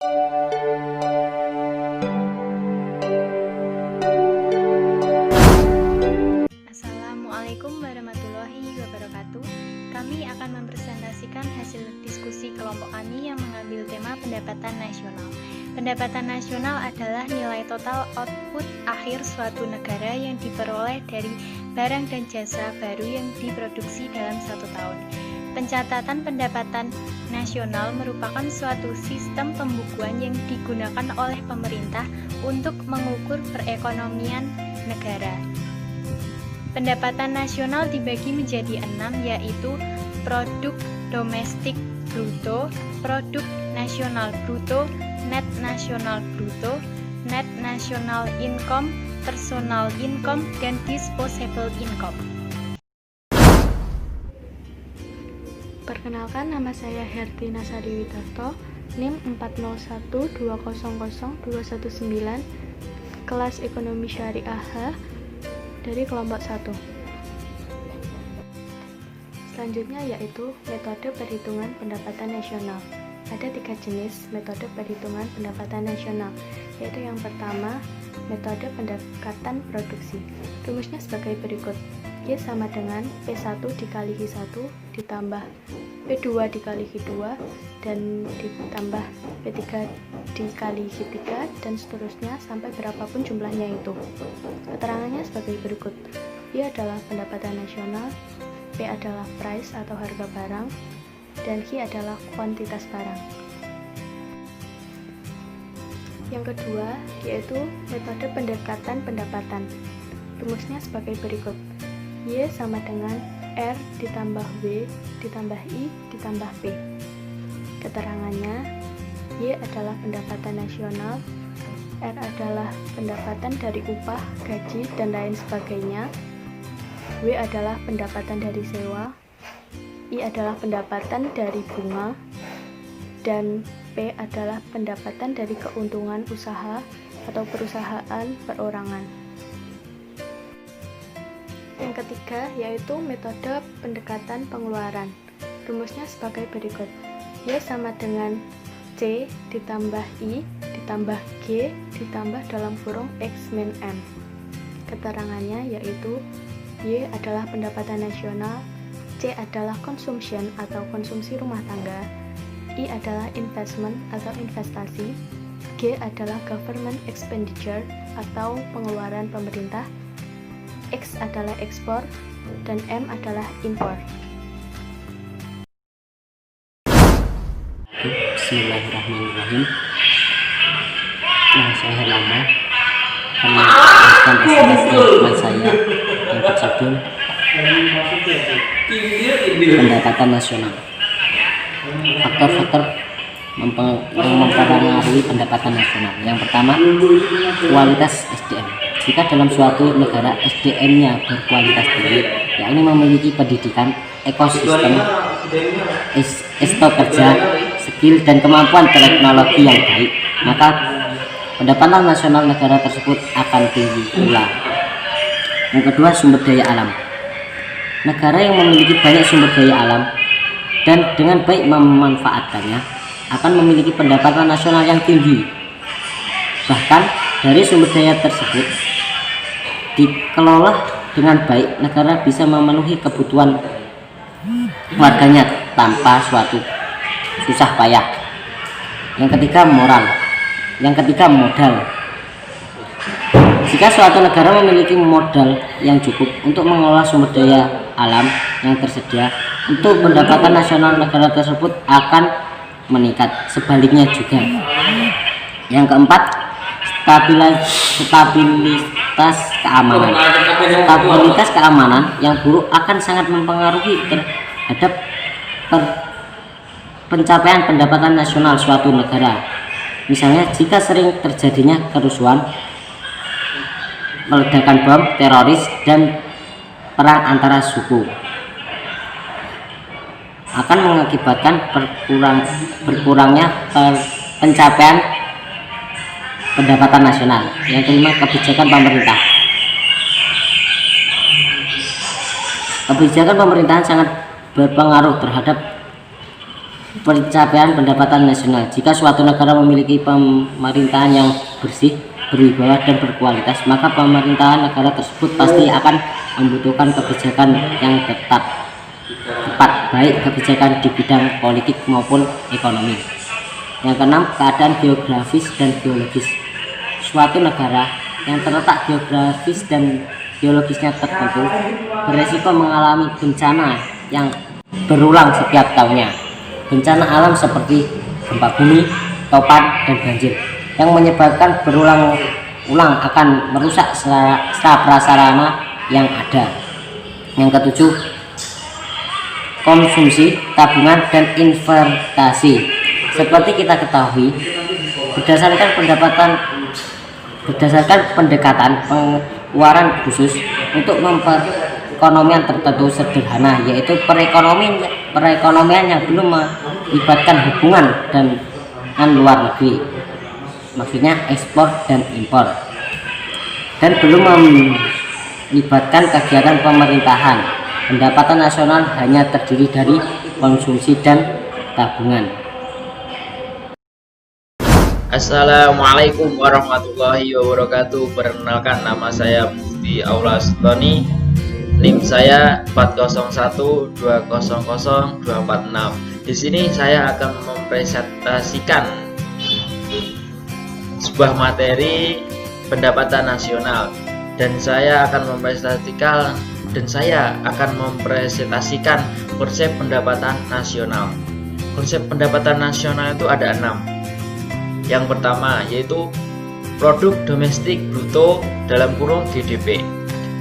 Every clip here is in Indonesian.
Assalamualaikum warahmatullahi wabarakatuh. Kami akan mempresentasikan hasil diskusi kelompok kami yang mengambil tema pendapatan nasional. Pendapatan nasional adalah nilai total output akhir suatu negara yang diperoleh dari barang dan jasa baru yang diproduksi dalam satu tahun. Pencatatan pendapatan nasional merupakan suatu sistem pembukuan yang digunakan oleh pemerintah untuk mengukur perekonomian negara. Pendapatan nasional dibagi menjadi 6, yaitu produk domestik bruto, produk nasional bruto, net nasional bruto, net national income, personal income, dan disposable income. Perkenalkan, nama saya Hertina Sariwidarto, NIM 401200219, kelas Ekonomi Syariah H dari kelompok 1. Selanjutnya yaitu metode perhitungan pendapatan nasional. Ada 3 jenis metode perhitungan pendapatan nasional, yaitu yang pertama, metode pendekatan produksi. Rumusnya sebagai berikut. Y sama dengan P1 dikalikan 1 ditambah P2 dikalikan 2 dan ditambah P3 dikalikan 3 dan seterusnya sampai berapapun jumlahnya itu. Keterangannya sebagai berikut. Y adalah pendapatan nasional, P adalah price atau harga barang, dan Q adalah kuantitas barang. Yang kedua yaitu metode pendekatan pendapatan. Rumusnya sebagai berikut. Y sama dengan R ditambah W ditambah I ditambah P. Keterangannya, Y adalah pendapatan nasional, R adalah pendapatan dari upah, gaji, dan lain sebagainya, W adalah pendapatan dari sewa, I adalah pendapatan dari bunga, dan P adalah pendapatan dari keuntungan usaha atau perusahaan perorangan. Yang ketiga yaitu metode pendekatan pengeluaran. Rumusnya sebagai berikut. Y sama dengan C ditambah I ditambah G ditambah dalam kurung X min M. Keterangannya yaitu Y adalah pendapatan nasional, C adalah consumption atau konsumsi rumah tangga, I adalah investment atau investasi, G adalah government expenditure atau pengeluaran pemerintah, X adalah ekspor, dan M adalah impor. Bismillahirrahmanirrahim. Saya Herlambang akan menjelaskan teman saya yang berjudul pendapatan nasional. Faktor-faktor yang mempengaruhi pendapatan nasional. Yang pertama, kualitas SDM. Jika dalam suatu negara SDM-nya berkualitas tinggi, yakni memiliki pendidikan, ekosistem, stok kerja, skill, dan kemampuan teknologi yang baik, maka pendapatan nasional negara tersebut akan tinggi pula. Yang kedua, sumber daya alam. Negara yang memiliki banyak sumber daya alam dan dengan baik memanfaatkannya akan memiliki pendapatan nasional yang tinggi. Bahkan dari sumber daya tersebut dikelola dengan baik, negara bisa memenuhi kebutuhan warganya tanpa suatu susah payah. Yang ketiga, moral. Yang ketiga, modal. Jika suatu negara memiliki modal yang cukup untuk mengelola sumber daya alam yang tersedia, untuk pendapatan nasional negara tersebut akan meningkat. Sebaliknya juga. Yang keempat, stabilitas keamanan. Stabilitas keamanan yang buruk akan sangat mempengaruhi terhadap pencapaian pendapatan nasional suatu negara. Misalnya, jika sering terjadinya kerusuhan, meledakan bom, teroris, dan perang antara suku, akan mengakibatkan berkurangnya pencapaian pendapatan nasional. Yang kelima, kebijakan pemerintah. Kebijakan pemerintahan sangat berpengaruh terhadap pencapaian pendapatan nasional. Jika suatu negara memiliki pemerintahan yang bersih, berwibawa dan berkualitas, maka pemerintahan negara tersebut pasti akan membutuhkan kebijakan yang tepat, baik kebijakan di bidang politik maupun ekonomi. Yang keenam, keadaan geografis dan geologis. Suatu negara yang terletak geografis dan geologisnya tertentu beresiko mengalami bencana yang berulang setiap tahunnya. Bencana alam seperti gempa bumi, topan, dan banjir yang menyebabkan berulang-ulang akan merusak prasarana yang ada. Yang ketujuh, konsumsi, tabungan, dan investasi. Seperti kita ketahui, berdasarkan pendekatan pengeluaran khusus untuk perekonomian tertentu sederhana, yaitu perekonomian yang belum melibatkan hubungan dengan luar negeri, maksudnya ekspor dan impor, dan belum melibatkan kegiatan pemerintahan. Pendapatan nasional hanya terdiri dari konsumsi dan tabungan. Assalamualaikum warahmatullahi wabarakatuh. Perkenalkan, nama saya Mufti Aula Sultani. NIM saya 4002000246. Di sini saya akan mempresentasikan sebuah materi pendapatan nasional, dan saya akan mempresentasikan konsep pendapatan nasional. Konsep pendapatan nasional itu ada 6. Yang pertama yaitu produk domestik bruto dalam kurung GDP.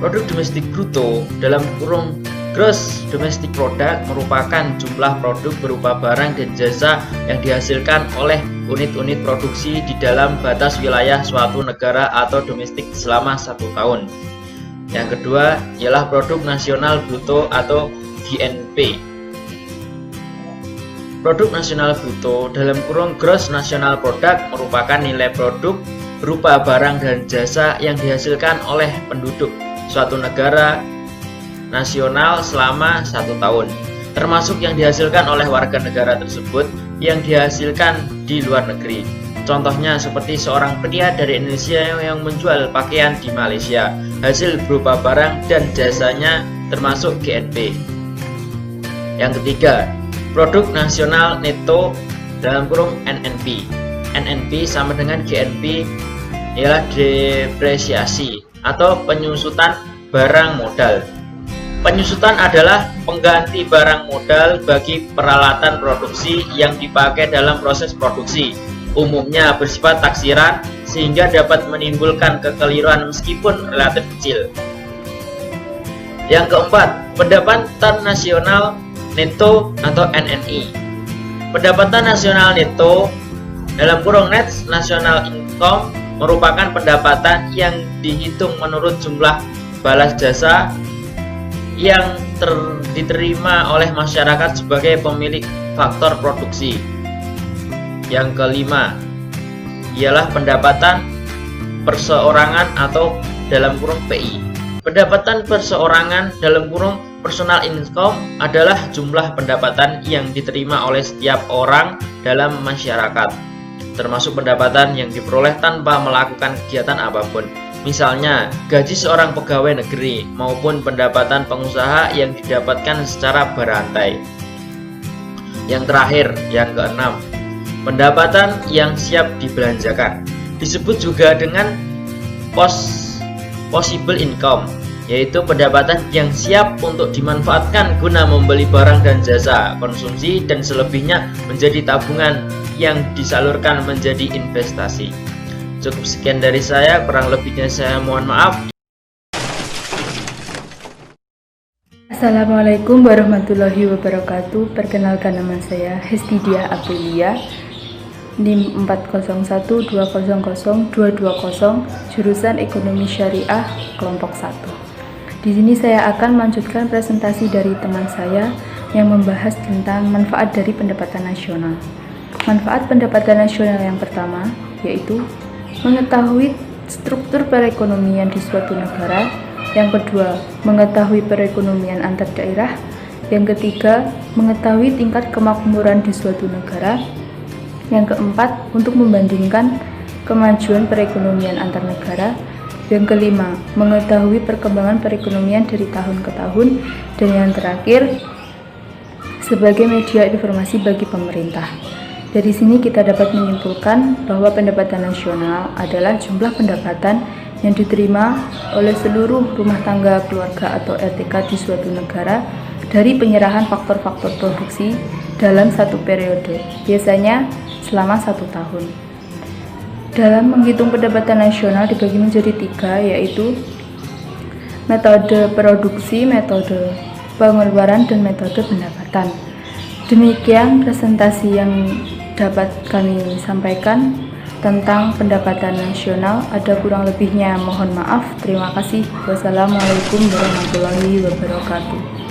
Produk domestik bruto dalam kurung gross domestic product merupakan jumlah produk berupa barang dan jasa yang dihasilkan oleh unit-unit produksi di dalam batas wilayah suatu negara atau domestik selama 1 tahun. Yang kedua ialah produk nasional bruto atau GNP. Produk nasional bruto dalam kurung gross national product merupakan nilai produk berupa barang dan jasa yang dihasilkan oleh penduduk suatu negara nasional selama 1 tahun, termasuk yang dihasilkan oleh warga negara tersebut yang dihasilkan di luar negeri. Contohnya seperti seorang pria dari Indonesia yang menjual pakaian di Malaysia, hasil berupa barang dan jasanya termasuk GNP. Yang ketiga, produk nasional neto dalam kurung NNP. NNP sama dengan GNP ialah depresiasi atau penyusutan barang modal. Penyusutan adalah pengganti barang modal bagi peralatan produksi yang dipakai dalam proses produksi. Umumnya bersifat taksiran sehingga dapat menimbulkan kekeliruan meskipun relatif kecil. Yang keempat, pendapatan nasional neto atau NNI. Pendapatan nasional neto dalam kurung net national income merupakan pendapatan yang dihitung menurut jumlah balas jasa yang diterima oleh masyarakat sebagai pemilik faktor produksi. Yang kelima ialah pendapatan perseorangan atau dalam kurung PI. Pendapatan perseorangan dalam kurung personal income adalah jumlah pendapatan yang diterima oleh setiap orang dalam masyarakat, termasuk pendapatan yang diperoleh tanpa melakukan kegiatan apapun. Misalnya, gaji seorang pegawai negeri maupun pendapatan pengusaha yang didapatkan secara berantai. Yang terakhir, yang keenam, pendapatan yang siap dibelanjakan. Disebut juga dengan possible income, yaitu pendapatan yang siap untuk dimanfaatkan guna membeli barang dan jasa konsumsi dan selebihnya menjadi tabungan yang disalurkan menjadi investasi. Cukup sekian dari saya, kurang lebihnya saya mohon maaf. Assalamualaikum warahmatullahi wabarakatuh. Perkenalkan, nama saya Hestidia Aprilia, NIM 4012000220, jurusan Ekonomi Syariah kelompok 1. Di sini saya akan melanjutkan presentasi dari teman saya yang membahas tentang manfaat dari pendapatan nasional. Manfaat pendapatan nasional yang pertama yaitu mengetahui struktur perekonomian di suatu negara. Yang kedua, mengetahui perekonomian antar daerah. Yang ketiga, mengetahui tingkat kemakmuran di suatu negara. Yang keempat, untuk membandingkan kemajuan perekonomian antar negara. Yang kelima, mengetahui perkembangan perekonomian dari tahun ke tahun. Dan yang terakhir, sebagai media informasi bagi pemerintah. Dari sini kita dapat menyimpulkan bahwa pendapatan nasional adalah jumlah pendapatan yang diterima oleh seluruh rumah tangga, keluarga atau RTK di suatu negara dari penyerahan faktor-faktor produksi dalam satu periode, biasanya selama 1 tahun. Dalam menghitung pendapatan nasional dibagi menjadi 3, yaitu metode produksi, metode pengeluaran, dan metode pendapatan. Demikian presentasi yang dapat kami sampaikan tentang pendapatan nasional. Ada kurang lebihnya mohon maaf. Terima kasih. Wassalamualaikum warahmatullahi wabarakatuh.